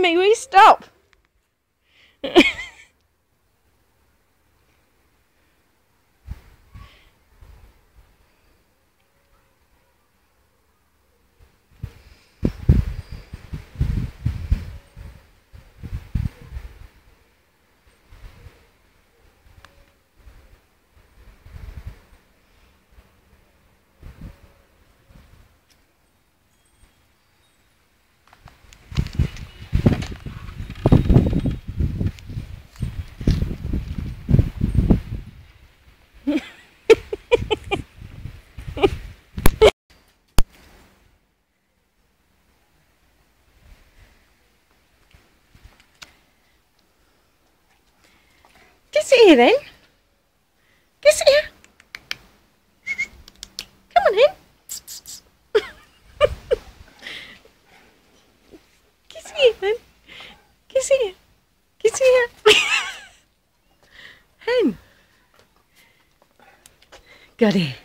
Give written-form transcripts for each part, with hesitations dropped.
Henry, will you stop? Sit here then. Go sit here. Come on in. Go sit here then. Go sit here. Go sit here. Hen. Got it.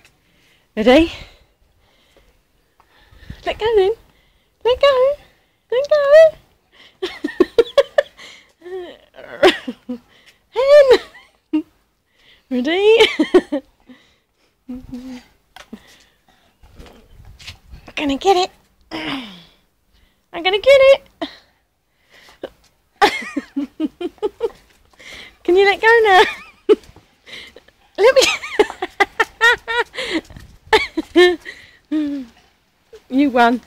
Ready? Let go then. Let go. Let go. Hen. Ready? I'm gonna get it. I'm gonna get it. Can you let go now? Let me. You won.